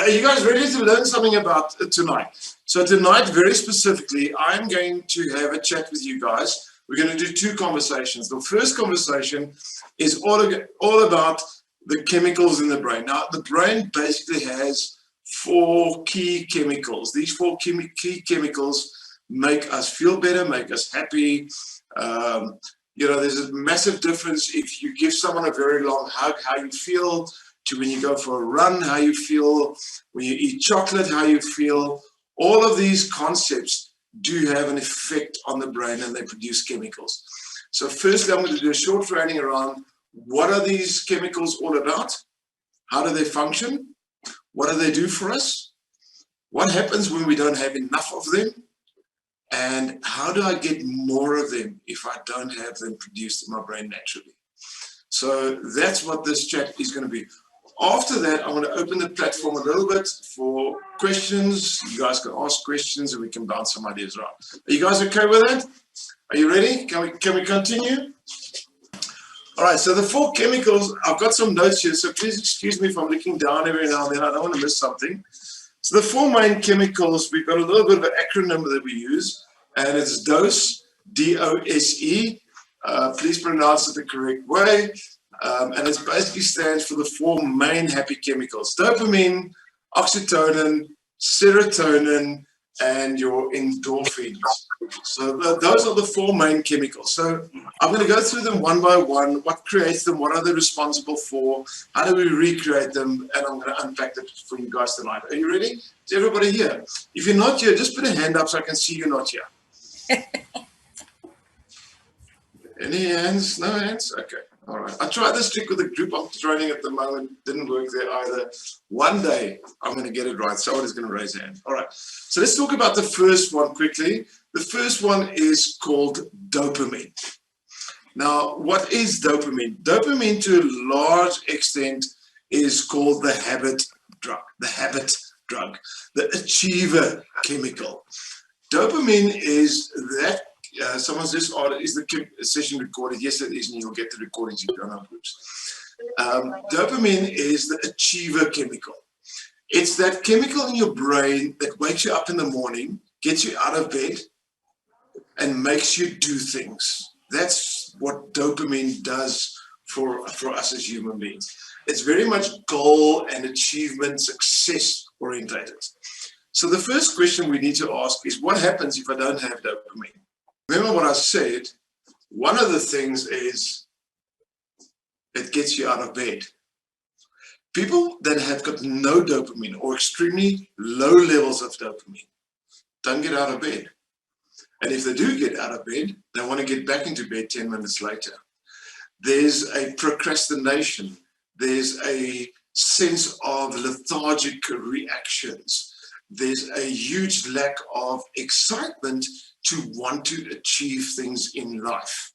Are you guys ready to learn something about tonight? So tonight, very specifically, I'm going to have a chat with you guys. We're going to do two conversations. The first conversation is all about the chemicals in the brain. Now, the brain basically has four key chemicals. These four key chemicals make us feel better, make us happy. You know, there's a massive difference if you give someone a very long hug, how you feel, to when you go for a run, how you feel, when you eat chocolate, how you feel. All of these concepts do have an effect on the brain, and they produce chemicals. So firstly, I'm going to do a short training around what are these chemicals all about? How do they function? What do they do for us? What happens when we don't have enough of them? And how do I get more of them if I don't have them produced in my brain naturally? So that's what this chat is going to be. After that, I'm going to open the platform a little bit for questions. You guys can ask questions and we can bounce some ideas around. Are you guys okay with that? Are you ready? Can we continue? All right, so the four chemicals, I've got some notes here, so please excuse me if I'm looking down every now and then. I don't want to miss something. So the four main chemicals, we've got a little bit of an acronym that we use, and it's DOSE, D-O-S-E. Please pronounce it the correct way. And it basically stands for the four main happy chemicals: dopamine, oxytocin, serotonin, and your endorphins. So those are the four main chemicals. So I'm going to go through them one by one. What creates them? What are they responsible for? How do we recreate them? And I'm going to unpack that for you guys tonight. Are you ready? Is everybody here? If you're not here, just put a hand up so I can see you're not here. Any hands? No hands? Okay. All right. I tried this trick with the group I'm training at the moment. Didn't work there either. One day I'm going to get it right. Someone is going to raise a hand. All right. So let's talk about the first one quickly. The first one is called dopamine. Now, what is dopamine? Dopamine, to a large extent, is called the habit drug. The habit drug. The achiever chemical. Dopamine is that. Someone's just asked, is the session recorded? Yes, it is, and you'll get the recordings if you don't have groups. Dopamine is the achiever chemical. It's that chemical in your brain that wakes you up in the morning, gets you out of bed, and makes you do things. That's what dopamine does for us as human beings. It's very much goal and achievement, success orientated. So the first question we need to ask is, what happens if I don't have dopamine? Remember what I said, one of the things is it gets you out of bed. People that have got no dopamine or extremely low levels of dopamine don't get out of bed. And if they do get out of bed, they want to get back into bed 10 minutes later. There's a procrastination. There's a sense of lethargic reactions. There's a huge lack of excitement to want to achieve things in life.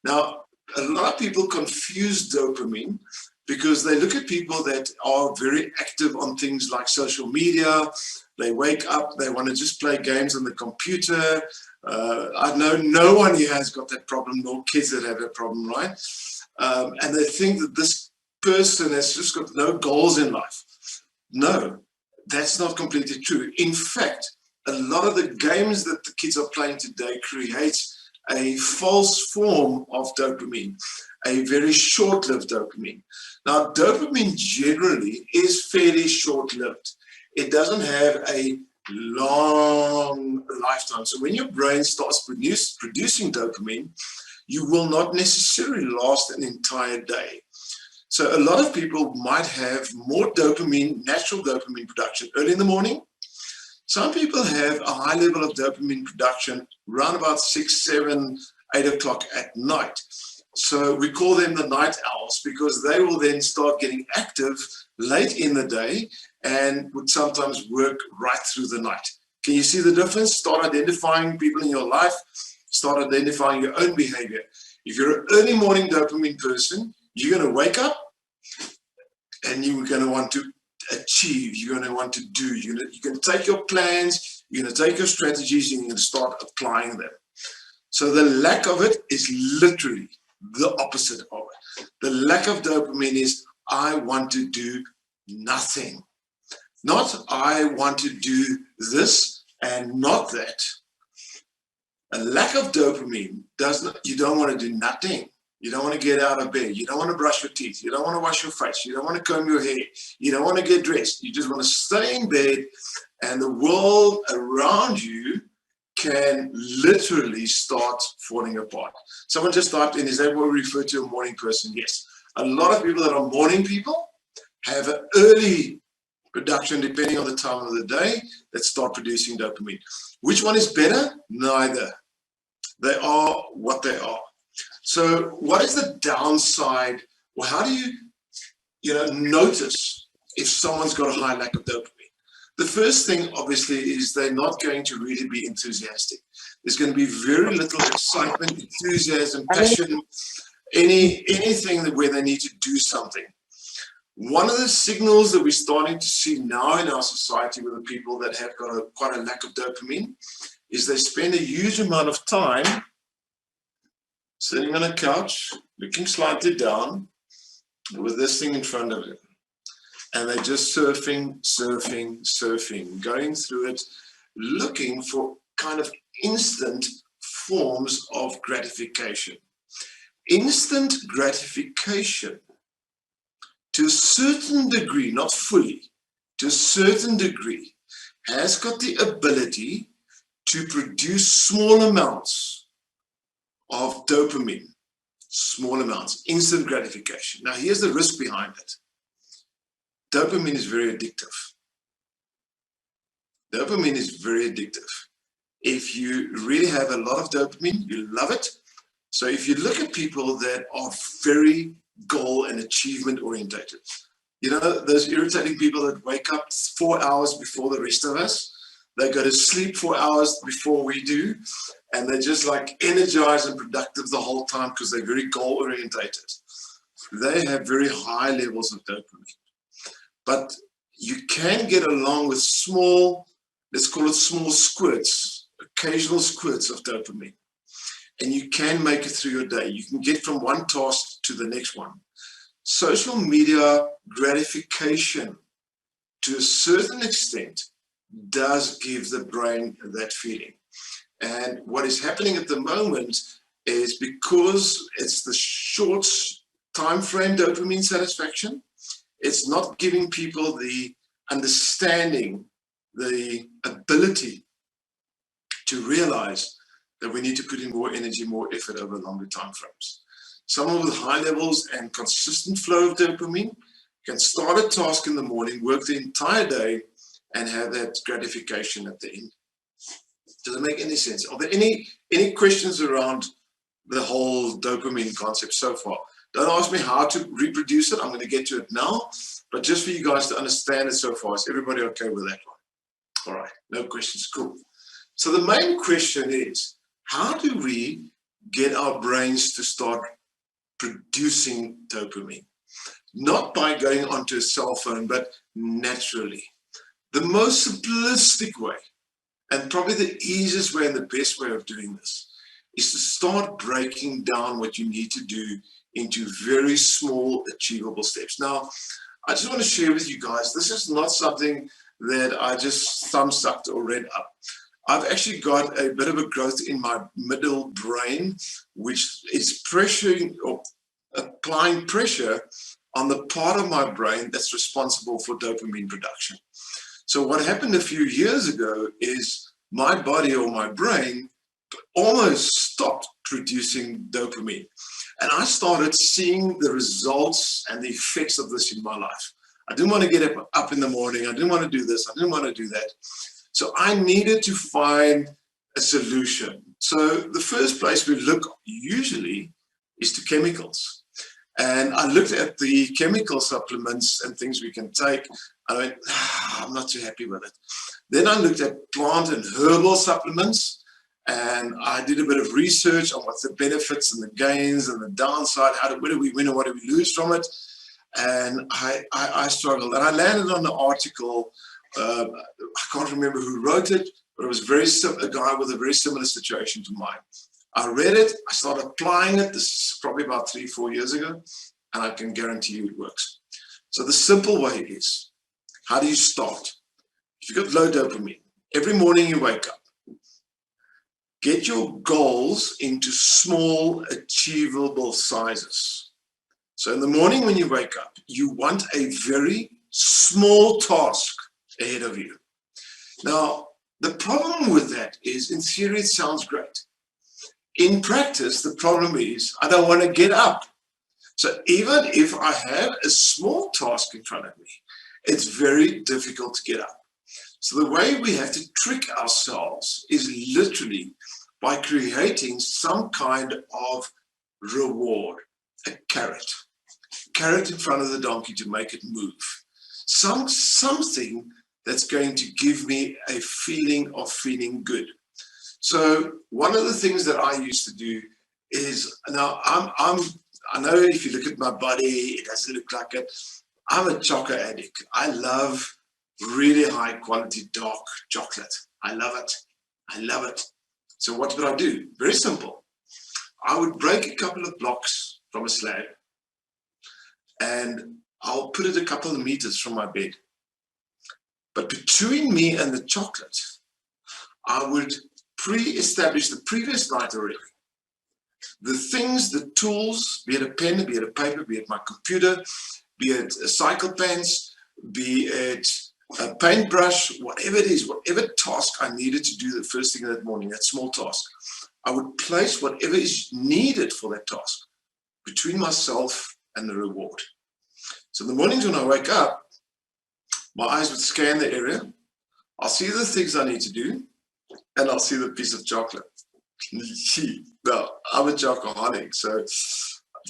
Now, a lot of people confuse dopamine because they look at people that are very active on things like social media. They wake up, they want to just play games on the computer. I know no one here has got that problem, nor kids that have that problem, right? And they think that this person has just got no goals in life. No, that's not completely true. In fact, a lot of the games that the kids are playing today creates a false form of dopamine, a very short-lived dopamine. Now, dopamine generally is fairly short-lived. It doesn't have a long lifetime. So when your brain starts producing dopamine, you will not necessarily last an entire day. So a lot of people might have more dopamine, natural dopamine production early in the morning. Some people have a high level of dopamine production around about 6, 7, 8 o'clock at night. So we call them the night owls because they will then start getting active late in the day and would sometimes work right through the night. Can you see the difference? Start identifying people in your life, start identifying your own behavior. If you're an early morning dopamine person, you're going to wake up and you're going to want to achieve, you're going to want to do, you're going to take your plans, you're going to take your strategies, and you're going to start applying them. So the lack of it is literally the opposite of it. The lack of dopamine is, I want to do nothing. Not I want to do this and not that. A lack of dopamine you don't want to do nothing. You don't want to get out of bed. You don't want to brush your teeth. You don't want to wash your face. You don't want to comb your hair. You don't want to get dressed. You just want to stay in bed, and the world around you can literally start falling apart. Someone just typed in, is that what we refer to a morning person? Yes. A lot of people that are morning people have an early production, depending on the time of the day, that start producing dopamine. Which one is better? Neither. They are what they are. So what is the downside? Well, how do you notice if someone's got a high lack of dopamine? The first thing, obviously, is they're not going to really be enthusiastic. There's going to be very little excitement, enthusiasm, passion, anything where they need to do something. One of the signals that we're starting to see now in our society with the people that have got quite a lack of dopamine is they spend a huge amount of time sitting on a couch, looking slightly down with this thing in front of them. And they're just surfing, going through it, looking for kind of instant forms of gratification. Instant gratification, to a certain degree, not fully, to a certain degree, has got the ability to produce small amounts of dopamine, small amounts, instant gratification. Now, here's the risk behind it. Dopamine is very addictive. Dopamine is very addictive. If you really have a lot of dopamine, you love it. So if you look at people that are very goal and achievement orientated, those irritating people that wake up 4 hours before the rest of us, they go to sleep 4 hours before we do, and they're just like energized and productive the whole time because they're very goal orientated. They have very high levels of dopamine. But you can get along with small, let's call it small squirts, occasional squirts of dopamine. And you can make it through your day. You can get from one task to the next one. Social media gratification, to a certain extent, does give the brain that feeling. And what is happening at the moment is, because it's the short time frame dopamine satisfaction, it's not giving people the understanding, the ability to realize that we need to put in more energy, more effort over longer time frames. Someone with high levels and consistent flow of dopamine can start a task in the morning, work the entire day, and have that gratification at the end. Does it make any sense? Are there any questions around the whole dopamine concept so far? Don't ask me how to reproduce it. I'm going to get to it now. But just for you guys to understand it so far, is everybody okay with that one? All right, no questions. Cool. So the main question is, how do we get our brains to start producing dopamine? Not by going onto a cell phone, but naturally. The most simplistic way, and probably the easiest way and the best way of doing this, is to start breaking down what you need to do into very small, achievable steps. Now, I just want to share with you guys, this is not something that I just thumb-sucked or read up. I've actually got a bit of a growth in my middle brain, which is pressuring or applying pressure on the part of my brain that's responsible for dopamine production. So what happened a few years ago is my body or my brain almost stopped producing dopamine. And I started seeing the results and the effects of this in my life. I didn't want to get up in the morning. I didn't want to do this. I didn't want to do that. So I needed to find a solution. So the first place we look usually is to chemicals. And I looked at the chemical supplements and things we can take. I went, I'm not too happy with it. Then I looked at plant and herbal supplements, and I did a bit of research on what's the benefits and the gains and the downside. What do we win and what do we lose from it? And I struggled. And I landed on the article. I can't remember who wrote it, but it was a guy with a very similar situation to mine. I read it, I started applying it. This is probably about 3-4 years ago, and I can guarantee you it works. So the simple way is, how do you start? if you've got low dopamine, every morning you wake up, get your goals into small, achievable sizes. So in the morning when you wake up, you want a very small task ahead of you. Now, the problem with that is, in theory, it sounds great. In practice, the problem is I don't want to get up. So even if I have a small task in front of me, it's very difficult to get up. So the way we have to trick ourselves is literally by creating some kind of reward, a carrot in front of the donkey to make it move. Something that's going to give me a feeling of feeling good. So one of the things that I used to do is, now I know if you look at my body, it doesn't look like it. I'm a chocolate addict. I love really high quality dark chocolate. I love it. I love it. So what would I do? Very simple. I would break a couple of blocks from a slab and I'll put it a couple of meters from my bed. But between me and the chocolate, I would pre-establish the previous night already the things, the tools, be it a pen, be it a paper, be it my computer, be it a cycle pants, be it a paintbrush, whatever it is, whatever task I needed to do the first thing that morning, that small task, I would place whatever is needed for that task between myself and the reward. So in the mornings when I wake up, my eyes would scan the area. I'll see the things I need to do, and I'll see the piece of chocolate. Now, I'm a chocoholic, so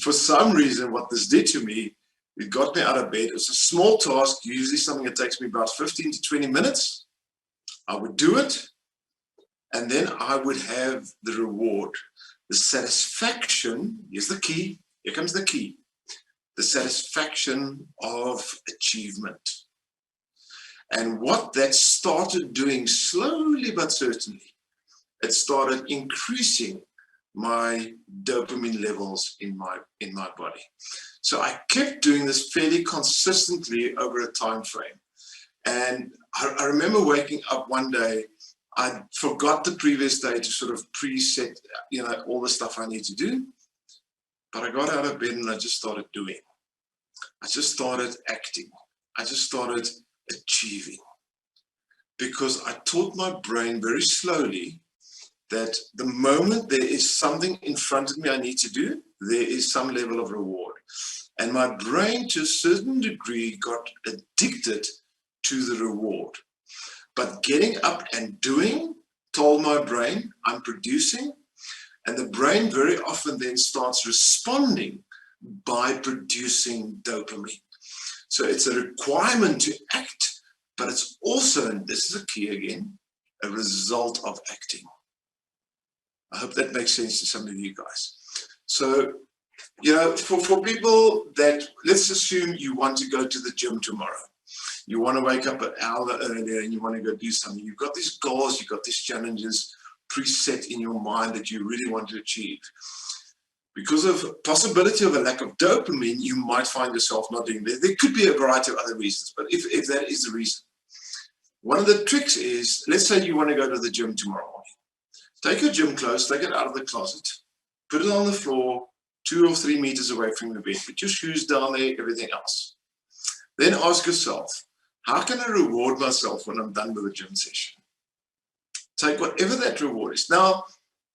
for some reason, what this did to me, it got me out of bed. It was a small task, usually something that takes me about 15 to 20 minutes. I would do it, and then I would have the reward, the satisfaction. Here's the key. Here comes the key. The satisfaction of achievement. And what that started doing, slowly but certainly, it started increasing my dopamine levels in my body. So I kept doing this fairly consistently over a time frame. And I remember waking up one day, I forgot the previous day to sort of preset, all the stuff I need to do. But I got out of bed and I just started doing. I just started acting. I just started achieving. Because I taught my brain very slowly that the moment there is something in front of me I need to do, there is some level of reward. And my brain, to a certain degree, got addicted to the reward. But getting up and doing told my brain, I'm producing. And the brain very often then starts responding by producing dopamine. So it's a requirement to act, but it's also, and this is a key again, a result of acting. I hope that makes sense to some of you guys. So, for people that, let's assume you want to go to the gym tomorrow. You want to wake up an hour earlier and you want to go do something. You've got these goals, you've got these challenges preset in your mind that you really want to achieve. Because of possibility of a lack of dopamine, you might find yourself not doing that. There could be a variety of other reasons, but if that is the reason, one of the tricks is, let's say you want to go to the gym tomorrow morning. Take your gym clothes, take it out of the closet, put it on the floor, 2 or 3 meters away from the bed, put your shoes down there, everything else. Then ask yourself, how can I reward myself when I'm done with the gym session? Take whatever that reward is. Now,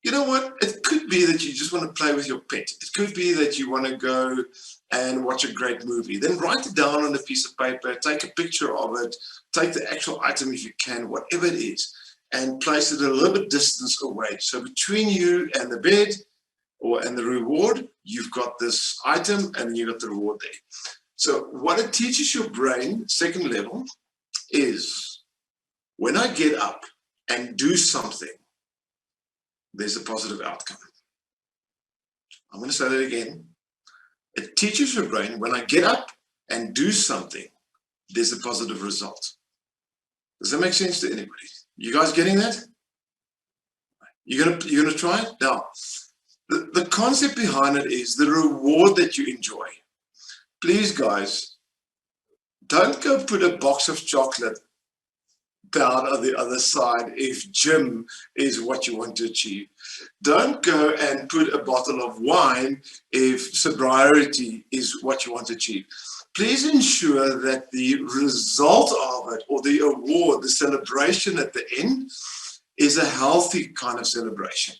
you know what? It could be that you just want to play with your pet. It could be that you want to go and watch a great movie. Then write it down on a piece of paper, take a picture of it, take the actual item if you can, whatever it is, and place it a little bit distance away. So between you and the bed and the reward, you've got this item and you've got the reward there. So what it teaches your brain, second level, is when I get up and do something, there's a positive outcome. I'm going to say that again. It teaches your brain when I get up and do something, there's a positive result. Does that make sense to anybody? You guys getting that? You're gonna try it? Now, the concept behind it is the reward that you enjoy. Please, guys, don't go put a box of chocolate down on the other side if gym is what you want to achieve. Don't go and put a bottle of wine if sobriety is what you want to achieve. Please ensure that the result of it, or the award, the celebration at the end, is a healthy kind of celebration.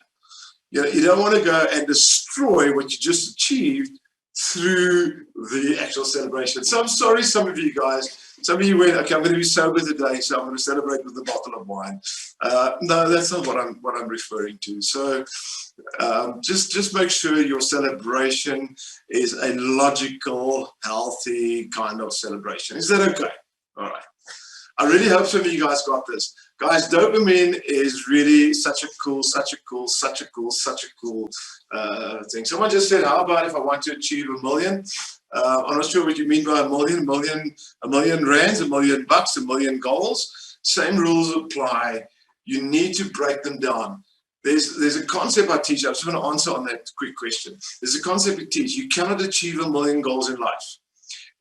You don't want to go and destroy what you just achieved through the actual celebration. So I'm sorry, some of you guys, some of you went, okay, I'm going to be sober today, so I'm going to celebrate with a bottle of wine. No, that's not what I'm referring to. So just make sure your celebration is a logical, healthy kind of celebration. Is that okay? All right. I really hope some of you guys got this. Guys, dopamine is really such a cool thing. Someone just said, how about if I want to achieve $1 million? I'm not sure what you mean by a million rands, $1 million, $1 million goals. Same rules apply. You need to break them down. There's a concept I teach. I just want to answer on that quick question. There's a concept I teach. You cannot achieve 1 million goals in life.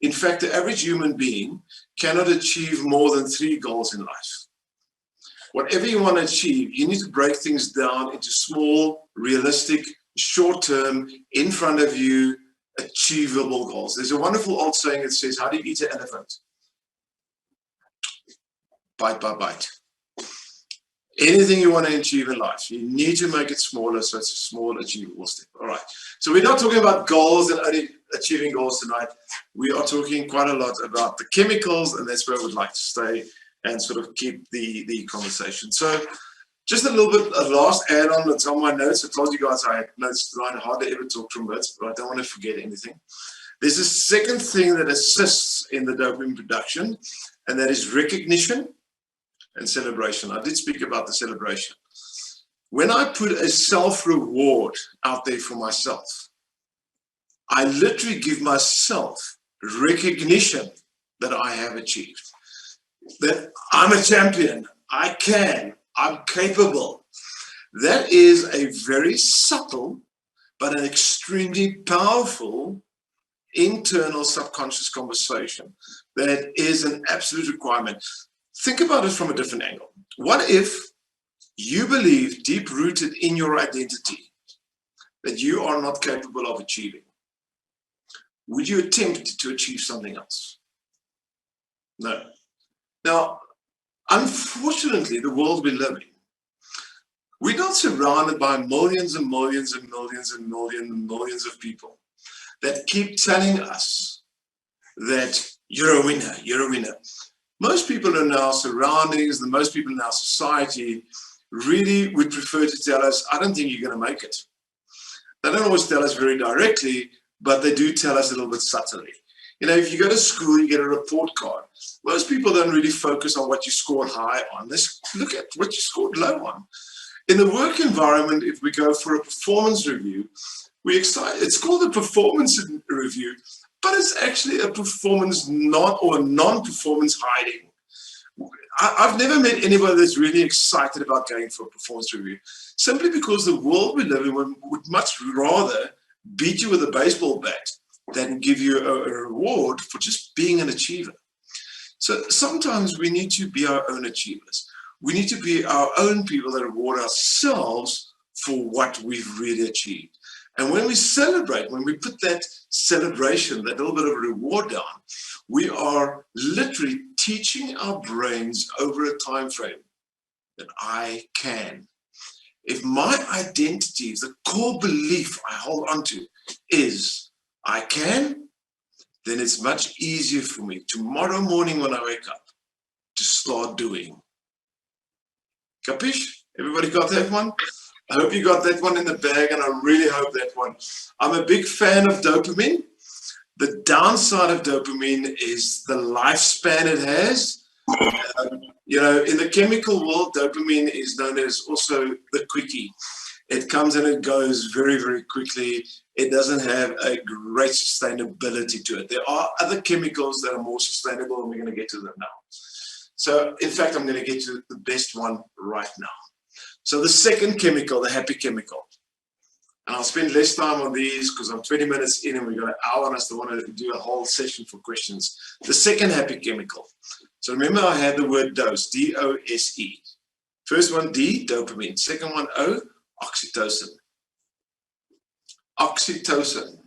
In fact, the average human being cannot achieve more than 3 goals in life. Whatever you want to achieve, you need to break things down into small, realistic, short-term, in front of you, achievable goals. There's a wonderful old saying that says, how do you eat an elephant? Bite by bite. Anything you want to achieve in life, you need to make it smaller, so it's a small, achievable step. All right. So we're not talking about goals and only achieving goals tonight. We are talking quite a lot about the chemicals, and that's where I would like to stay and sort of keep the conversation. So just a little bit, a last add-on that's on my notes. I told you guys I had notes tonight. I hardly ever talk from notes, but I don't want to forget anything. There's a second thing that assists in the dopamine production, and that is recognition and celebration. I did speak about the celebration. When I put a self-reward out there for myself, I literally give myself recognition that I have achieved, that I'm a champion, I'm capable. That is a very subtle but an extremely powerful internal subconscious conversation that is an absolute requirement. Think about it from a different angle. What if you believe deep-rooted in your identity that you are not capable of achieving? Would you attempt to achieve something else? No. Now, unfortunately, the world we live in, we're not surrounded by millions and millions and millions and millions and millions of people that keep telling us that you're a winner, you're a winner. Most people in our surroundings, most people in our society really would prefer to tell us, I don't think you're going to make it. They don't always tell us very directly, but they do tell us a little bit subtly. You know, if you go to school, you get a report card. Most people don't really focus on what you scored high on. They look at what you scored low on. In the work environment, if we go for a performance review, it's called a performance review, but it's actually a performance non-performance hiding. I've never met anybody that's really excited about going for a performance review, simply because the world we live in would much rather beat you with a baseball bat than give you a reward for just being an achiever. So sometimes we need to be our own achievers. We need to be our own people that reward ourselves for what we've really achieved. And when we celebrate, when we put that celebration, that little bit of reward down, we are literally teaching our brains over a time frame that I can. If my identity, the core belief I hold on to is I can, then it's much easier for me tomorrow morning when I wake up to start doing. Capish? Everybody got that one? I hope you got that one in the bag, and I really hope that one. I'm a big fan of dopamine. The downside of dopamine is the lifespan it has. You know, in the chemical world, dopamine is known as also the quickie. It comes and it goes very, very quickly. It doesn't have a great sustainability to it. There are other chemicals that are more sustainable, and we're going to get to them now. So, in fact, I'm going to get to the best one right now. So the second chemical, the happy chemical. And I'll spend less time on these because I'm 20 minutes in and we've got an hour and I still want to do a whole session for questions. The second happy chemical. So remember I had the word dose, D-O-S-E. First one, D, dopamine. Second one, O, oxytocin. Oxytocin.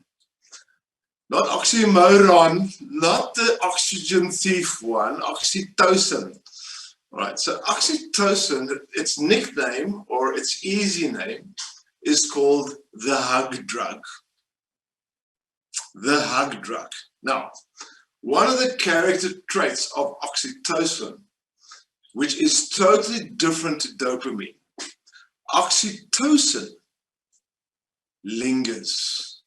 Not oxymoron, not the oxygen thief one, oxytocin. All right, so oxytocin, its nickname or its easy name is called the hug drug. The hug drug. Now, one of the character traits of oxytocin, which is totally different to dopamine, oxytocin lingers.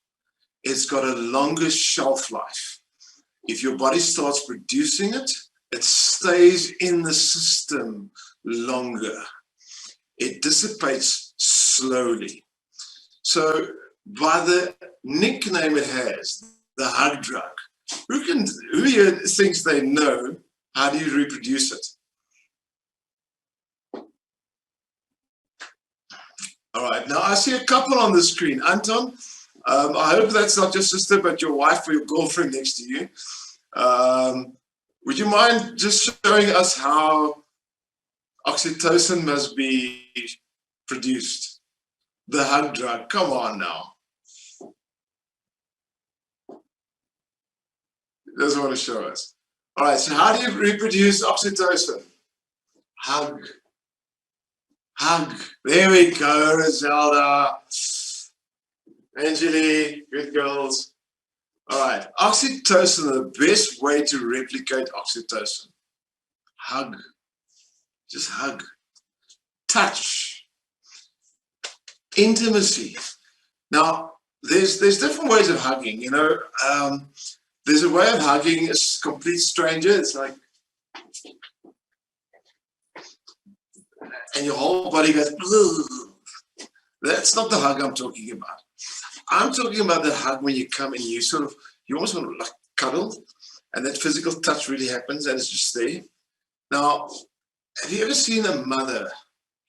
It's got a longer shelf life. If your body starts producing it, it stays in the system longer. It dissipates slowly. So by the nickname it has, the hug drug, who here thinks they know how do you reproduce it? All right, now I see a couple on the screen. Anton, I hope that's not your sister, but your wife or your girlfriend next to you. Would you mind just showing us how oxytocin must be produced? The hug drug, come on now. Doesn't want to show us. All right, so how do you reproduce oxytocin? Hug. Hug. There we go, Roselda. Angeli, good girls. All right, oxytocin, the best way to replicate oxytocin. Hug. Just hug. Touch. Intimacy. Now, there's different ways of hugging, you know. There's a way of hugging a complete stranger. It's like, and your whole body goes, ugh. That's not the hug I'm talking about. I'm talking about the hug when you come and you you almost want to like cuddle, and that physical touch really happens and it's just there. Now, have you ever seen a mother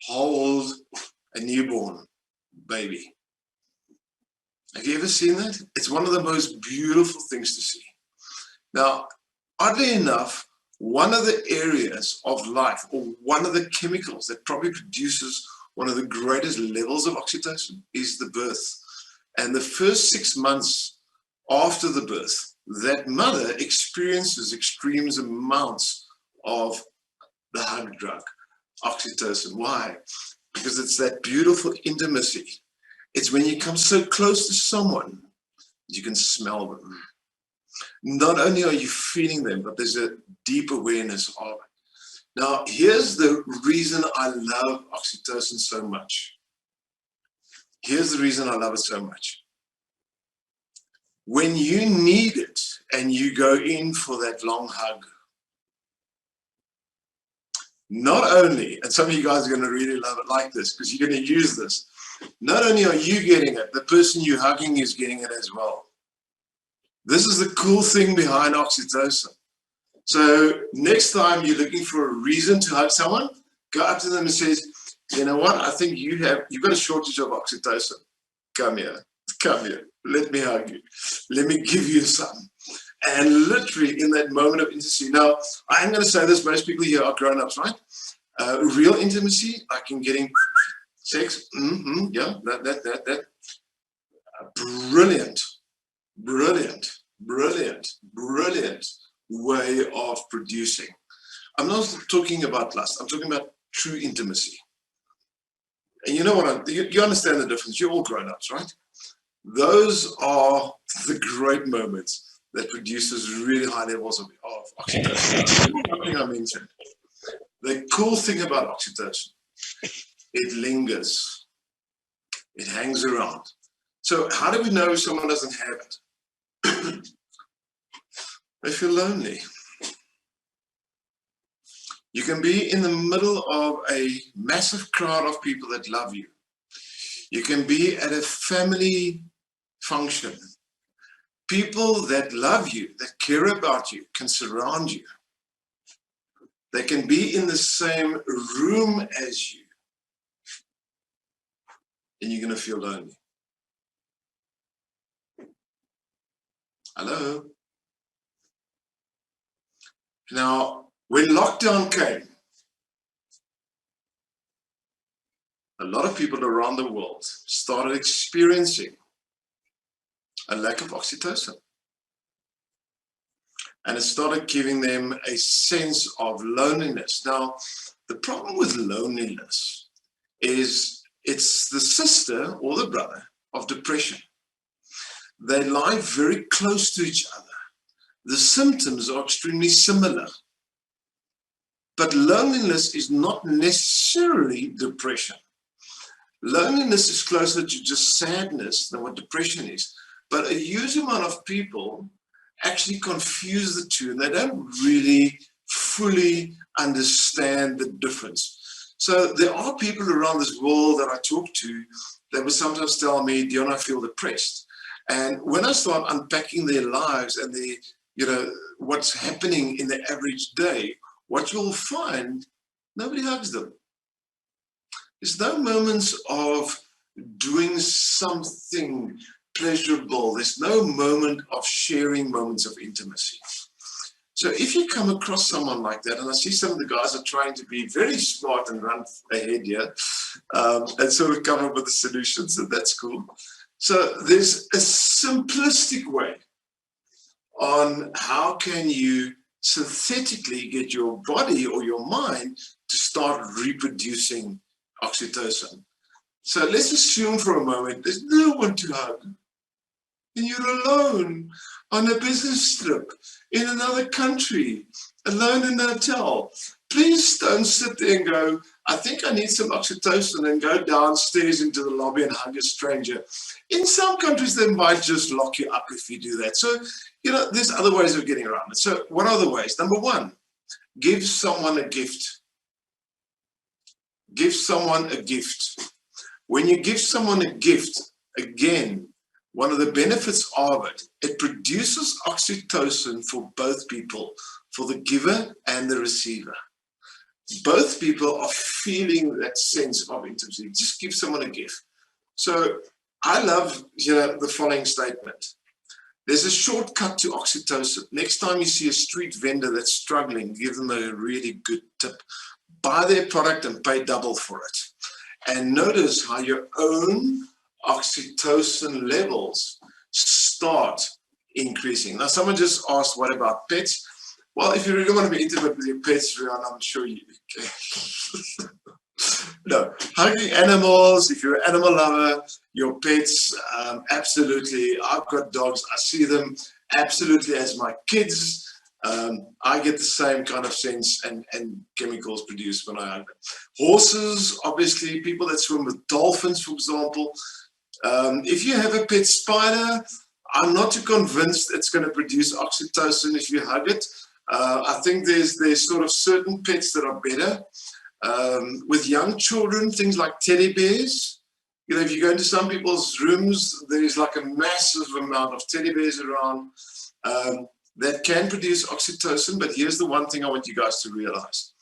hold a newborn baby? Have you ever seen that? It's one of the most beautiful things to see. Now, oddly enough, one of the areas of life, or one of the chemicals that probably produces one of the greatest levels of oxytocin is the birth. And the first 6 months after the birth, that mother experiences extreme amounts of the hug drug, oxytocin. Why? Because it's that beautiful intimacy. It's when you come so close to someone, you can smell them. Not only are you feeling them, but there's a deep awareness of it. Now, here's the reason I love oxytocin so much. Here's the reason I love it so much. When you need it and you go in for that long hug, not only, and some of you guys are going to really love it like this because you're going to use this, not only are you getting it, the person you're hugging is getting it as well. This is the cool thing behind oxytocin. So next time you're looking for a reason to hug someone, go up to them and say, you know what, I think you've got a shortage of oxytocin. Come here, let me hug you. Let me give you some. And literally in that moment of intimacy. Now, I'm going to say this, most people here are grown-ups, right? Real intimacy, like in getting sex, yeah, that. Brilliant way of producing. I'm not talking about lust. I'm talking about true intimacy. And you know what? You understand the difference. You're all grown-ups, right? Those are the great moments that produces really high levels of oxytocin. Something I mentioned. The cool thing about oxytocin, it lingers. It hangs around. So how do we know someone doesn't have it? They feel lonely. You can be in the middle of a massive crowd of people that love you. You can be at a family function. People that love you, that care about you, can surround you. They can be in the same room as you. And you're going to feel lonely. Hello? Now, when lockdown came, a lot of people around the world started experiencing a lack of oxytocin. And it started giving them a sense of loneliness. Now, the problem with loneliness is it's the sister or the brother of depression. They lie very close to each other. The symptoms are extremely similar. But loneliness is not necessarily depression. Loneliness is closer to just sadness than what depression is. But a huge amount of people actually confuse the two, and they don't really fully understand the difference. So there are people around this world that I talk to that will sometimes tell me, Dion, I feel depressed. And when I start unpacking their lives and the, what's happening in the average day, what you'll find, nobody hugs them. There's no moments of doing something pleasurable. There's no moment of sharing moments of intimacy. So if you come across someone like that, and I see some of the guys are trying to be very smart and run ahead here, and sort of come up with the solutions, and that's cool. So there's a simplistic way on how can you synthetically get your body or your mind to start reproducing oxytocin. So let's assume for a moment there's no one to hug, and you're alone on a business trip in another country, alone in a hotel. Please don't sit there and go, I think I need some oxytocin, and go downstairs into the lobby and hug a stranger. In some countries, they might just lock you up if you do that. So, there's other ways of getting around it. So what are the ways? Number one, give someone a gift. Give someone a gift. When you give someone a gift, again, one of the benefits of it, it produces oxytocin for both people, for the giver and the receiver. Both people are feeling that sense of intimacy. Just give someone a gift. So I love the following statement. There's a shortcut to oxytocin. Next time you see a street vendor that's struggling, give them a really good tip. Buy their product and pay double for it. And notice how your own oxytocin levels start increasing. Now, someone just asked, what about pets? Well, if you really want to be intimate with your pets, Rihanna, I'm sure you can. No, hugging animals, if you're an animal lover, your pets, absolutely. I've got dogs. I see them absolutely as my kids. I get the same kind of sense and chemicals produced when I hug them. Horses, obviously, people that swim with dolphins, for example. If you have a pet spider, I'm not too convinced it's going to produce oxytocin if you hug it. I think there's sort of certain pets that are better. With young children, things like teddy bears. If you go into some people's rooms, there's like a massive amount of teddy bears around that can produce oxytocin. But here's the one thing I want you guys to realize.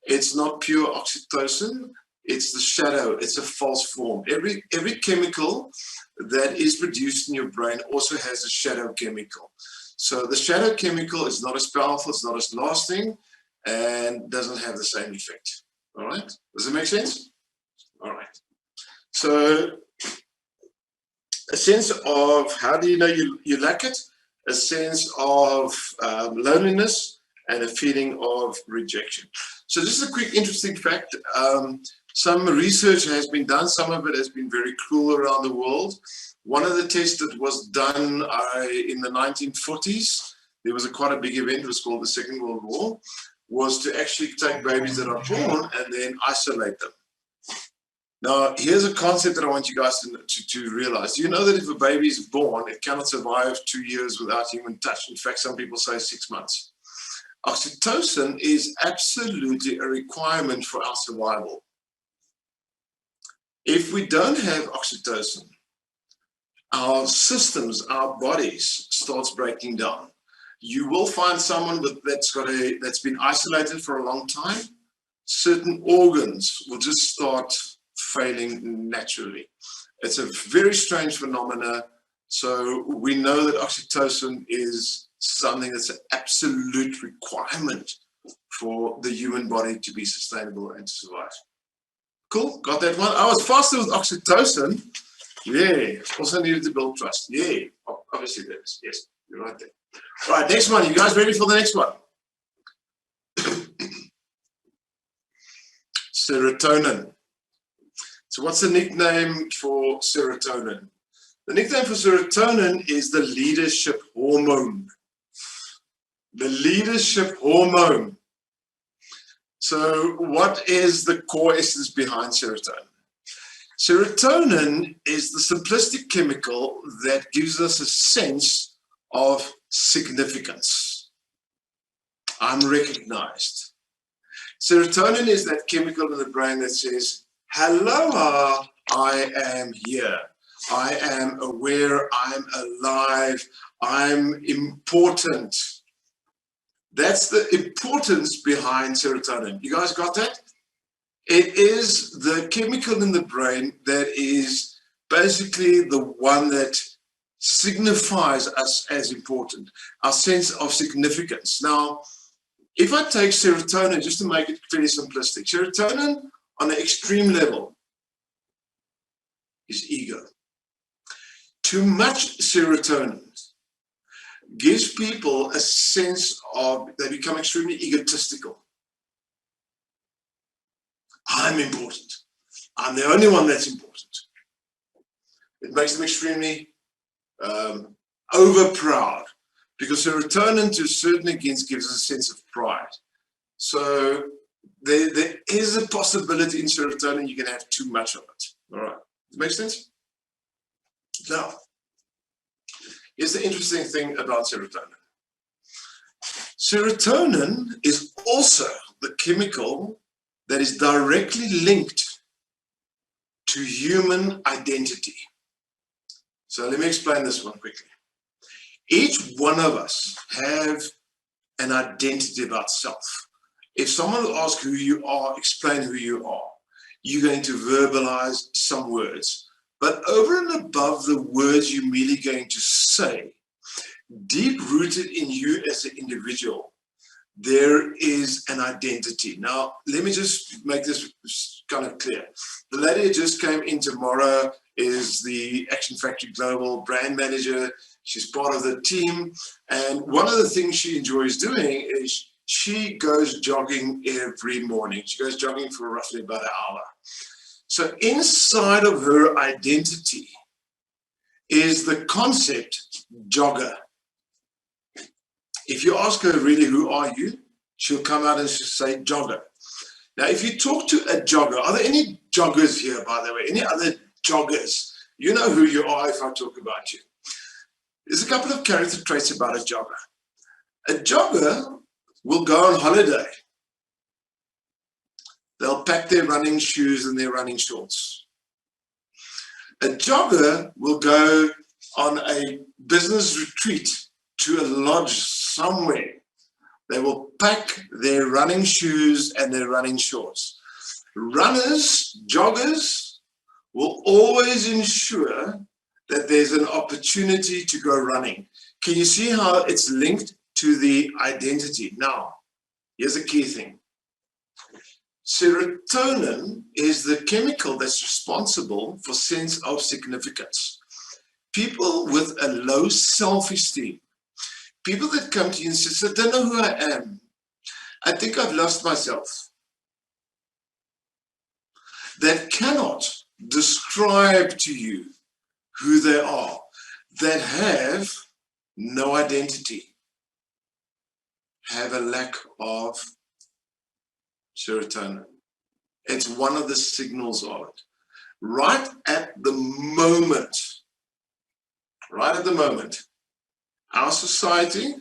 It's not pure oxytocin. It's the shadow. It's a false form. Every chemical that is produced in your brain also has a shadow chemical. So the shadow chemical is not as powerful, it's not as lasting, and doesn't have the same effect. All right? Does it make sense? All right. So a sense of, how do you know you lack it? A sense of loneliness and a feeling of rejection. So this is a quick interesting fact. Some research has been done. Some of it has been very cool around the world. One of the tests that was done in the 1940s, there was quite a big event, it was called the Second World War, was to actually take babies that are born and then isolate them. Now, here's a concept that I want you guys to realize. You know that if a baby is born, it cannot survive 2 years without human touch. In fact, some people say 6 months. Oxytocin is absolutely a requirement for our survival. If we don't have oxytocin, our systems, our bodies starts breaking down. You will find someone that's been isolated for a long time. Certain organs will just start failing naturally. It's a very strange phenomena. So we know that oxytocin is something that's an absolute requirement for the human body to be sustainable and to survive. Cool, got that one? I was faster with oxytocin. Yeah, also needed to build trust. Yeah, obviously that is. Yes, you're right there. All right, next one. You guys ready for the next one? Serotonin. So what's the nickname for serotonin? The nickname for serotonin is the leadership hormone. The leadership hormone. So what is the core essence behind serotonin? Serotonin is the simplistic chemical that gives us a sense of significance. I'm recognized. Serotonin is that chemical in the brain that says, hello, I am here. I am aware, I'm alive, I'm important. That's the importance behind serotonin. You guys got that? It is the chemical in the brain that is basically the one that signifies us as important, our sense of significance. Now, if I take serotonin, just to make it very simplistic, serotonin on an extreme level is ego. Too much serotonin gives people a sense of, they become extremely egotistical. I'm important. I'm the only one that's important. It makes them extremely over-proud, because serotonin to a certain extent gives us a sense of pride. So there is a possibility in serotonin you can have too much of it. All right, does it make sense? Now, here's the interesting thing about serotonin. Serotonin is also the chemical that is directly linked to human identity. So let me explain this one quickly. Each one of us have an identity about self. If someone will ask who you are, explain who you are, you're going to verbalize some words. But over and above the words you're merely going to say, deep-rooted in you as an individual, there is an identity. Now, let me just make this kind of clear. The lady who just came in tomorrow is the Action Factory Global brand manager. She's part of the team. And one of the things she enjoys doing is she goes jogging every morning. She goes jogging for roughly about an hour. So inside of her identity is the concept jogger. If you ask her really, who are you? She'll come out and she'll say jogger. Now, if you talk to a jogger, are there any joggers here, by the way? Any other joggers? You know who you are if I talk about you. There's a couple of character traits about a jogger. A jogger will go on holiday. They'll pack their running shoes and their running shorts. A jogger will go on a business retreat to a lodge somewhere. They will pack their running shoes and their running shorts. Runners, joggers, will always ensure that there's an opportunity to go running. Can you see how it's linked to the identity? Now, here's a key thing. Serotonin is the chemical that's responsible for sense of significance. People with a low self-esteem, people that come to you and say, I don't know who I am. I think I've lost myself. That cannot describe to you who they are, that have no identity, have a lack of serotonin. It's one of the signals of it. Right at the moment, our society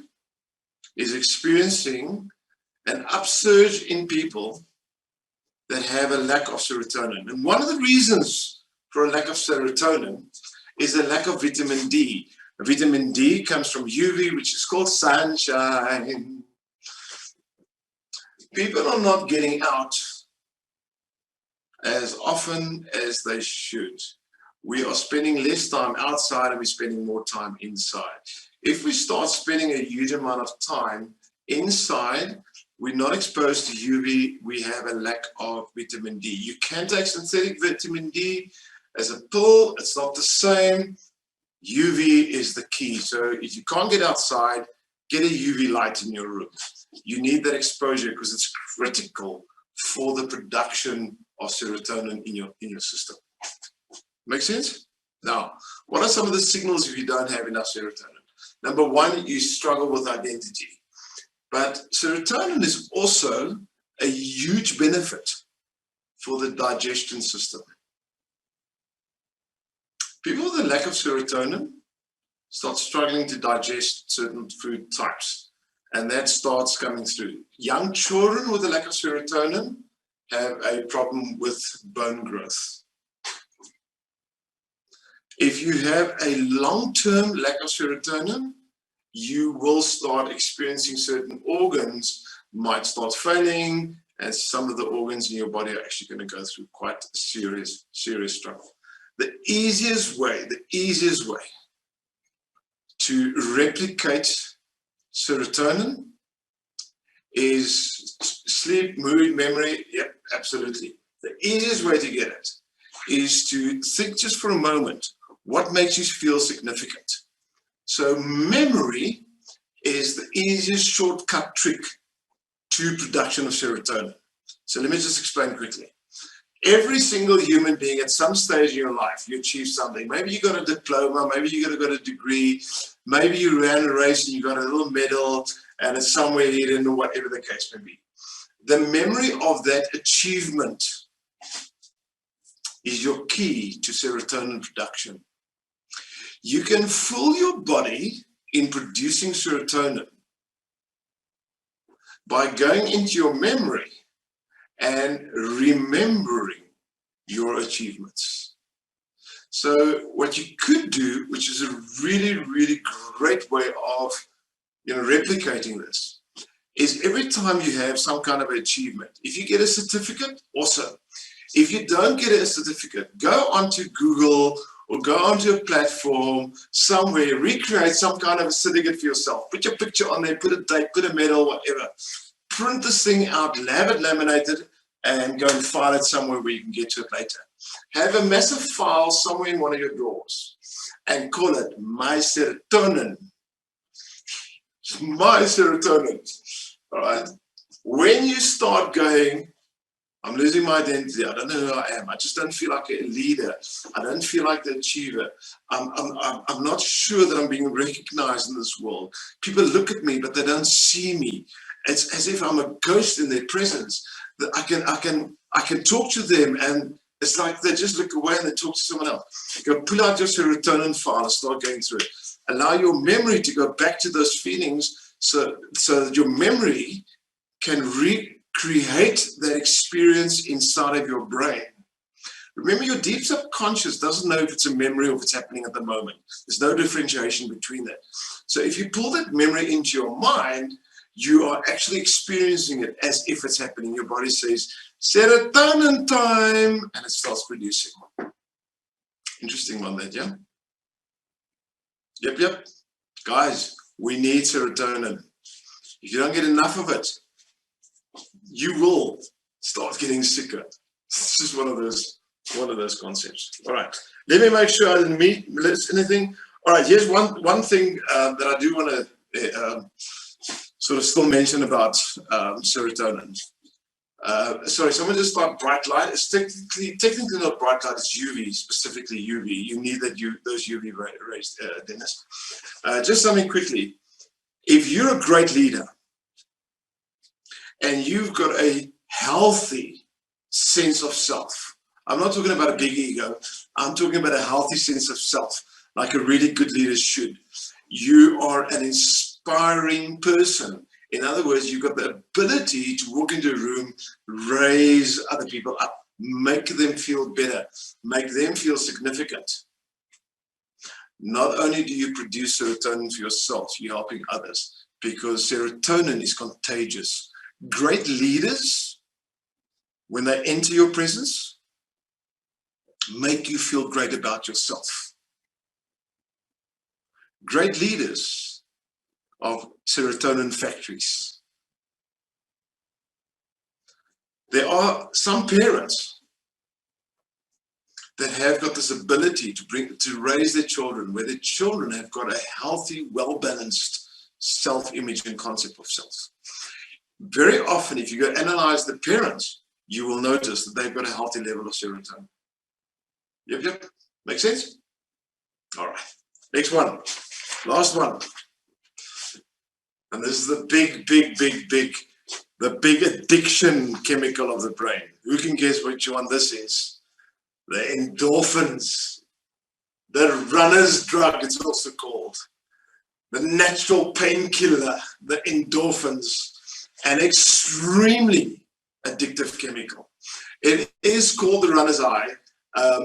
is experiencing an upsurge in people that have a lack of serotonin. And one of the reasons for a lack of serotonin is a lack of vitamin D. Vitamin D comes from UV, which is called sunshine. People are not getting out as often as they should. we are spending less time outside and we're spending more time inside. If we start spending a huge amount of time inside, we're not exposed to UV, we have a lack of vitamin D. You can take synthetic vitamin D as a pill, it's not the same. UV is the key. So if you can't get outside, get a UV light in your room. You need that exposure because it's critical for the production of serotonin in your system. Make sense? Now, what are some of the signals if you don't have enough serotonin? Number one, you struggle with identity. But serotonin is also a huge benefit for the digestion system. People with a lack of serotonin start struggling to digest certain food types, and that starts coming through. Young children with a lack of serotonin have a problem with bone growth. If you have a long-term lack of serotonin, you will start experiencing certain organs might start failing, and some of the organs in your body are actually going to go through quite a serious struggle. The easiest way to replicate serotonin is sleep, mood, memory. Yep, absolutely. The easiest way to get it is to think just for a moment, what makes you feel significant? So memory is the easiest shortcut trick to production of serotonin. So let me just explain quickly. Every single human being at some stage in your life, you achieve something. Maybe you got a diploma, maybe you got a degree, maybe you ran a race and you got a little medal and it's somewhere hidden or whatever the case may be. The memory of that achievement is your key to serotonin production. You can fool your body in producing serotonin by going into your memory and remembering your achievements. So what you could do, which is a really, really great way of replicating this, is every time you have some kind of achievement, if you get a certificate, awesome. If you don't get a certificate, go onto Google or go onto a platform somewhere, recreate some kind of a certificate for yourself. Put your picture on there, put a date, put a medal, whatever. Print this thing out, have it laminated, and go and file it somewhere where you can get to it later. Have a massive file somewhere in one of your drawers and call it My Serotonin. My Serotonin. All right. When you start going, I'm losing my identity, I don't know who I am, I just don't feel like a leader, I don't feel like the achiever, I'm not sure that I'm being recognized in this world. People look at me, but they don't see me. It's as if I'm a ghost in their presence. That I can talk to them, and it's like they just look away and they talk to someone else. Go pull out your serotonin file and start going through it. Allow your memory to go back to those feelings, so that your memory can recreate that experience inside of your brain. Remember, your deep subconscious doesn't know if it's a memory or if it's happening at the moment. There's no differentiation between that. So if you pull that memory into your mind, you are actually experiencing it as if it's happening. Your body says, serotonin time, and it starts producing. Interesting one, that, yeah? Yep. Guys, we need serotonin. If you don't get enough of it, you will start getting sicker. It's just one of those concepts. All right, let me make sure I didn't miss anything. All right, here's one thing that I do want to sort of still mention about serotonin. Sorry, someone just thought bright light. It's technically not bright light, it's UV, specifically UV. You need those UV rays, Dennis. Just something quickly. If you're a great leader and you've got a healthy sense of self, I'm not talking about a big ego, I'm talking about a healthy sense of self, like a really good leader should. You are an inspiring person. In other words, you've got the ability to walk into a room, raise other people up, make them feel better, make them feel significant. Not only do you produce serotonin for yourself, you're helping others, because serotonin is contagious. Great leaders, when they enter your presence, make you feel great about yourself. Great leaders of serotonin factories. There are some parents that have got this ability to raise their children, where their children have got a healthy, well-balanced self-image and concept of self. Very often, if you go analyze the parents, you will notice that they've got a healthy level of serotonin. Yep. Make sense? All right. Next one. Last one. And this is the big addiction chemical of the brain. Who can guess which one this is? The endorphins. The runner's drug, it's also called. The natural painkiller, the endorphins. An extremely addictive chemical. It is called the runner's high,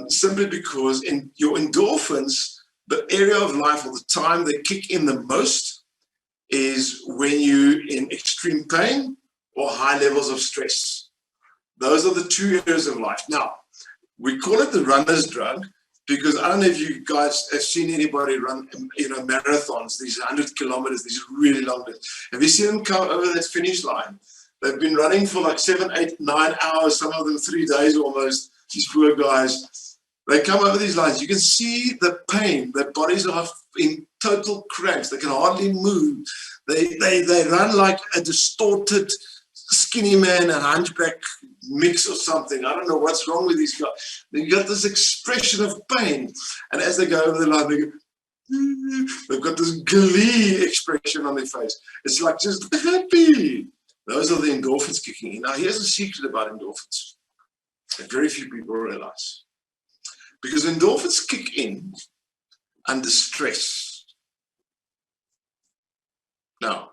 simply because in your endorphins, the area of life or the time they kick in the most is when you're in extreme pain or high levels of stress. Those are the two areas of life. Now, we call it the runner's drug because I don't know if you guys have seen anybody run, marathons, these 100 kilometers, these really long days. Have you seen them come over that finish line? They've been running for like 7, 8, 9 hours, some of them 3 days almost, these poor guys. They come over these lines. You can see the pain. Their bodies are in total cramps. They can hardly move. They run like a distorted skinny man, a hunchback mix or something. I don't know what's wrong with these guys. They've got this expression of pain. And as they go over the line, they've got this glee expression on their face. It's like just happy. Those are the endorphins kicking in. Now, here's a secret about endorphins that very few people realize. Because endorphins kick in under stress. Now,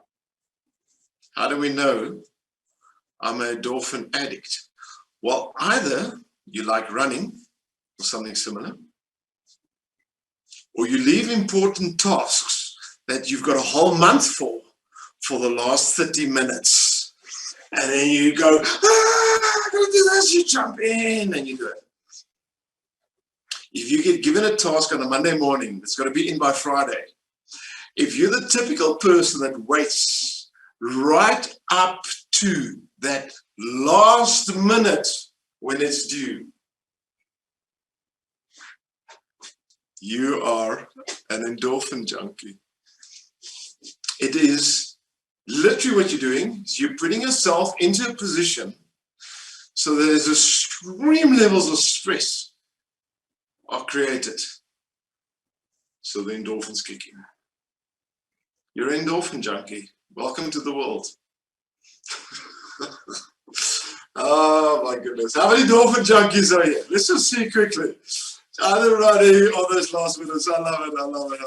how do we know I'm an endorphin addict? Well, either you like running or something similar, or you leave important tasks that you've got a whole month for the last 30 minutes. And then you go, I'm going to do this, you jump in and you do it. If you get given a task on a Monday morning that's got to be in by Friday, if you're the typical person that waits right up to that last minute when it's due, you are an endorphin junkie. It is literally what you're doing is you're putting yourself into a position so that there's extreme levels of stress are created. So the endorphins kick in. You're an endorphin junkie. Welcome to the world. Oh my goodness. How many endorphin junkies are here? Let's just see quickly. Either running or those last minutes. I love it.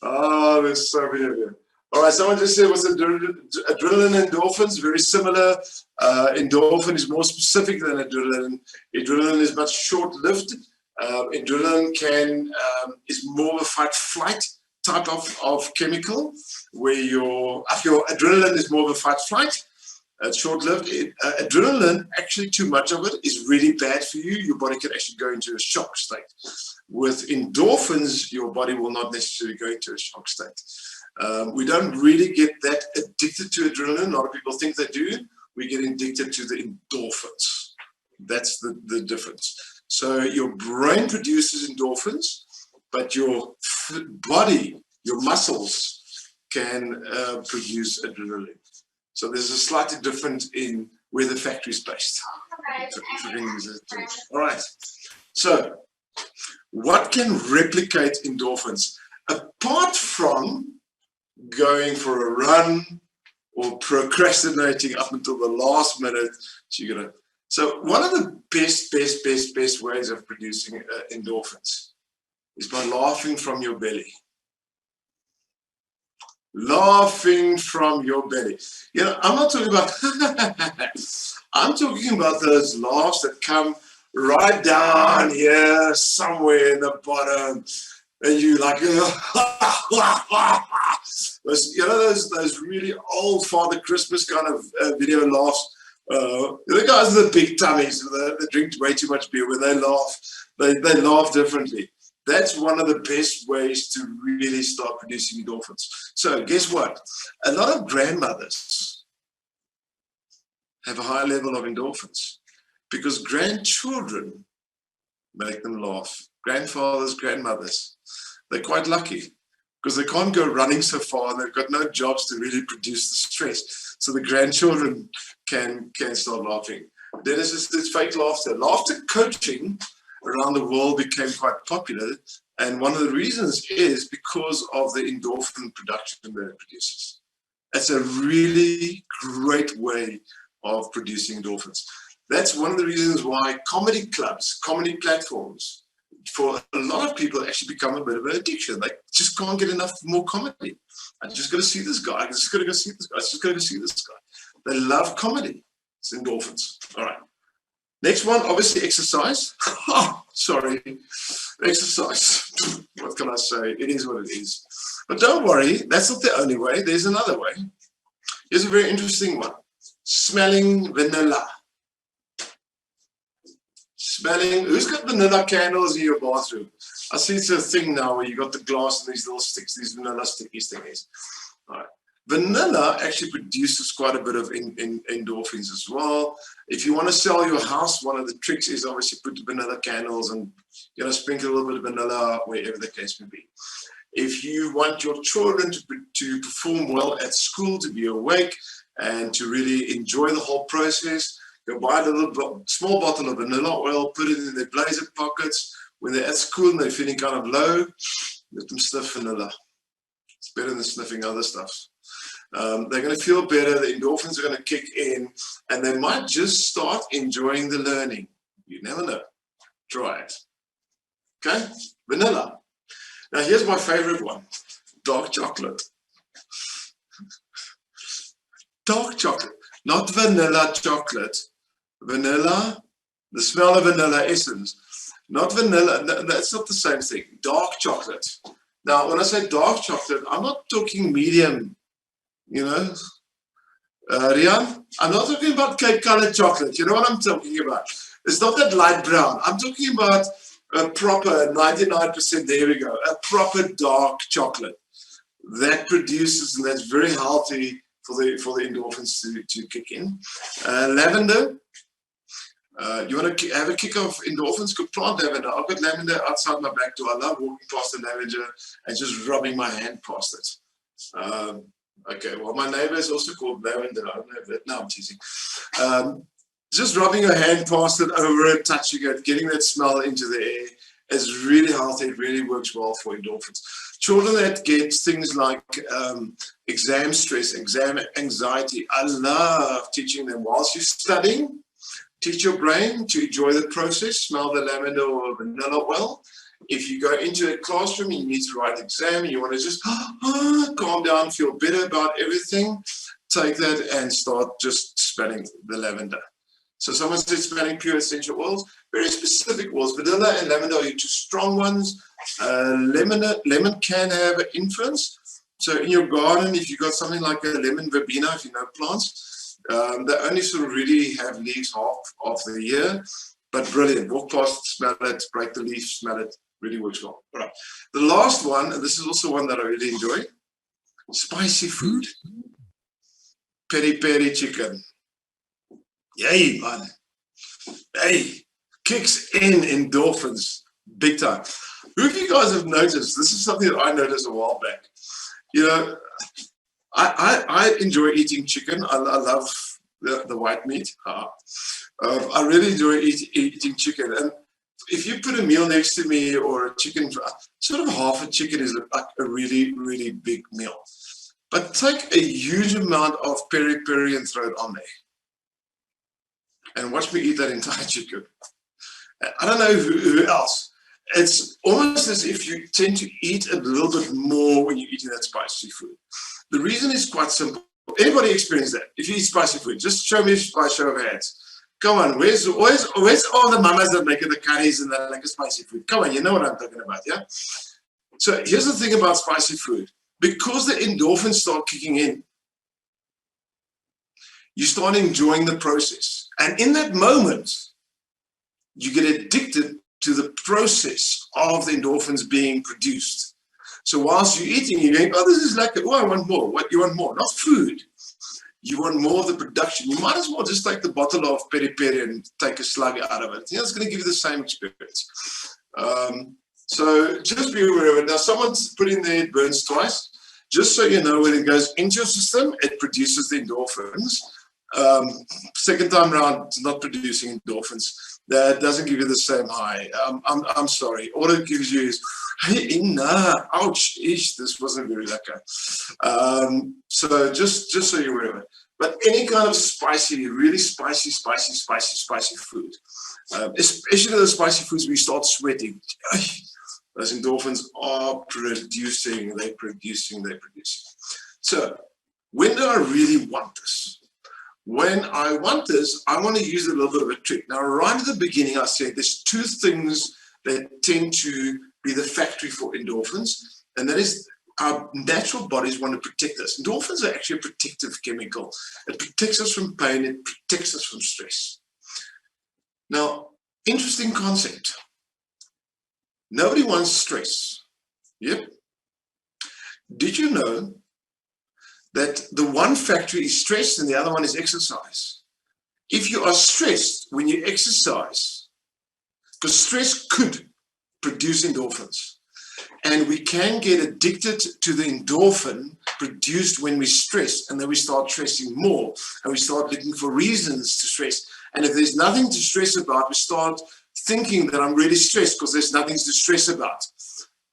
Oh, there's so many of you. All right, someone just said, what's adrenaline, endorphins? Very similar. Endorphin is more specific than adrenaline. Adrenaline is much short-lived. Adrenaline is more of a fight-flight type of chemical, where your adrenaline is more of a fight-flight. It's short-lived. Adrenaline, actually too much of it is really bad for you. Your body can actually go into a shock state. With endorphins, your body will not necessarily go into a shock state. We don't really get that addicted to adrenaline. A lot of people think they do. We get addicted to the endorphins. That's the difference. So your brain produces endorphins, but your body, your muscles can produce adrenaline. So there's a slightly difference in where the factory is based. All right. So what can replicate endorphins? Apart from going for a run or procrastinating up until the last minute, so one of the best ways of producing endorphins is by laughing from your belly. Laughing from your belly. I'm not talking about, I'm talking about those laughs that come right down here, somewhere in the bottom, and you like, those really old Father Christmas kind of video laughs. The guys with the big tummies, they drink way too much beer, when they laugh, they laugh differently. That's one of the best ways to really start producing endorphins. So guess what? A lot of grandmothers have a high level of endorphins because grandchildren make them laugh. Grandfathers, grandmothers, they're quite lucky because they can't go running so far and they've got no jobs to really produce the stress. So the grandchildren can start laughing. Then it's this fake laughter. Laughter coaching around the world became quite popular. And one of the reasons is because of the endorphin production that it produces. It's a really great way of producing endorphins. That's one of the reasons why comedy clubs, comedy platforms, for a lot of people actually become a bit of an addiction. They just can't get enough more comedy. I just got to see this guy. I just got to go see this guy. I just got to go see this guy. They love comedy. It's endorphins. All right. Next one, obviously exercise. Oh, sorry, exercise. What can I say? It is what it is. But don't worry, that's not the only way. There's another way. Here's a very interesting one. Smelling vanilla. Smelling, who's got vanilla candles in your bathroom? I see it's a thing now where you got the glass and these little sticks, these vanilla sticky thingies. All right. Vanilla actually produces quite a bit of endorphins as well. If you want to sell your house, one of the tricks is obviously put vanilla candles and sprinkle a little bit of vanilla wherever the case may be. If you want your children to perform well at school, to be awake and to really enjoy the whole process, go buy a little small bottle of vanilla oil, put it in their blazer pockets. When they're at school and they're feeling kind of low, let them sniff vanilla. It's better than sniffing other stuff. They're going to feel better, the endorphins are going to kick in, and they might just start enjoying the learning. You never know. Try it. Okay? Vanilla. Now, here's my favorite one. Dark chocolate. Dark chocolate. Not vanilla chocolate. Vanilla, the smell of vanilla essence. Not vanilla, that's not the same thing. Dark chocolate. Now, when I say dark chocolate, I'm not talking medium, Rian, I'm not talking about cake-colored chocolate. You know what I'm talking about? It's not that light brown. I'm talking about a proper 99%, there we go, a proper dark chocolate that produces, and that's very healthy for the endorphins to kick in. Lavender. You want to have a kick of endorphins? Go plant lavender. I've got lavender outside my back door. I love walking past the lavender and just rubbing my hand past it. Okay, well, my neighbor is also called lavender. I don't know that. No, I'm teasing. Just rubbing your hand past it, over it, touching it, getting that smell into the air is really healthy. It really works well for endorphins. Children that get things like exam stress, exam anxiety, I love teaching them whilst you're studying. Teach your brain to enjoy the process, smell the lavender or vanilla oil. If you go into a classroom and you need to write an exam and you want to just calm down, feel better about everything, take that and start just smelling the lavender. So someone said smelling pure essential oils, very specific oils. Vanilla and lavender are your two strong ones. Lemon can have an influence. So in your garden, if you've got something like a lemon verbena, if you know plants, they only sort of really have leaves half of the year, but brilliant. Walk past, smell it, break the leaf, smell it, really works well. All right. The last one, and this is also one that I really enjoy, spicy food. Peri-peri chicken. Yay, man. Hey, kicks in endorphins, big time. Who of you guys have noticed, this is something that I noticed a while back, I enjoy eating chicken. I love the white meat. I really enjoy eating chicken. And if you put a meal next to me or a chicken, sort of half a chicken is like a really, really big meal. But take a huge amount of peri-peri and throw it on there. And watch me eat that entire chicken. I don't know who else. It's almost as if you tend to eat a little bit more when you're eating that spicy food. The reason is quite simple. Anybody experience that? If you eat spicy food, just show me by show of hands. Come on, where's all the mamas that make the curries and the like spicy food? Come on, you know what I'm talking about, yeah? So here's the thing about spicy food. Because the endorphins start kicking in, You start enjoying the process. And in that moment, you get addicted to the process of the endorphins being produced. So whilst you're eating, you're going, oh, this is like, oh, I want more. What you want more? Not food. You want more of the production. You might as well just take the bottle of peri peri and take a slug out of it. You know, it's going to give you the same experience. So just be aware of it. Now, someone's put in there, it burns twice. Just so you know, when it goes into your system, it produces the endorphins. Second time around, it's not producing endorphins. That doesn't give you the same high. I'm sorry. All it gives you is, hey, nah, ouch, ish, this wasn't very lekker. So just so you're aware of it. But any kind of spicy, really spicy food, especially those spicy foods where you start sweating, those endorphins are producing, they're producing. So when do I really want this? When I want this, I want to use a little bit of a trick. Now, right at the beginning, I said there's two things that tend to be the factory for endorphins, and that is our natural bodies want to protect us. Endorphins are actually a protective chemical. It protects us from pain, it protects us from stress. Now, interesting concept. Nobody wants stress. Yep. Did you know that the one factory is stress and the other one is exercise? If you are stressed when you exercise, because stress could produce endorphins, and we can get addicted to the endorphin produced when we stress, and then we start stressing more, and we start looking for reasons to stress. And if there's nothing to stress about, we start thinking that I'm really stressed because there's nothing to stress about.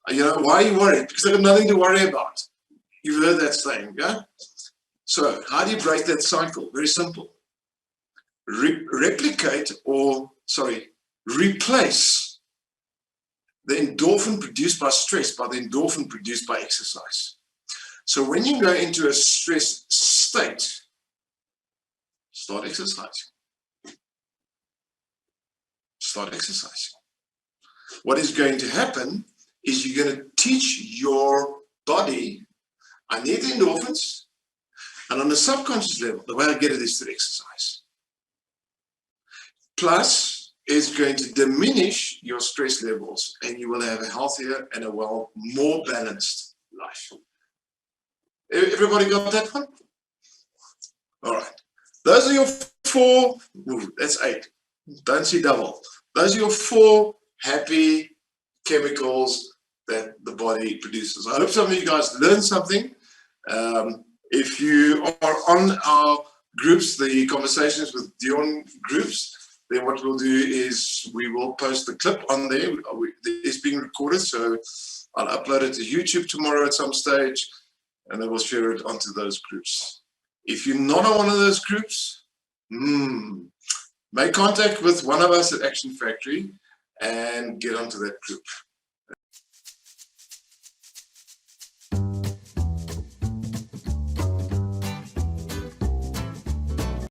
You know, why are you worried? Because I've got nothing to worry about. You've heard that saying, yeah? So how do you break that cycle? Very simple. Replace the endorphin produced by stress by the endorphin produced by exercise. So when you go into a stress state, start exercising. Start exercising. What is going to happen is you're going to teach your body, I need the endorphins, and on a subconscious level, the way I get it is through exercise. Plus, it's going to diminish your stress levels, and you will have a healthier and a more balanced life. Everybody got that one? All right. Those are your 4, that's 8. Don't see double. Those are your 4 happy chemicals that the body produces. I hope some of you guys learned something. If you are on our groups, the Conversations with Dion groups, then what we'll do is we will post the clip on there. It's being recorded, so I'll upload it to YouTube tomorrow at some stage, and then we'll share it onto those groups. If you're not on one of those groups, make contact with one of us at Action Factory and get onto that group.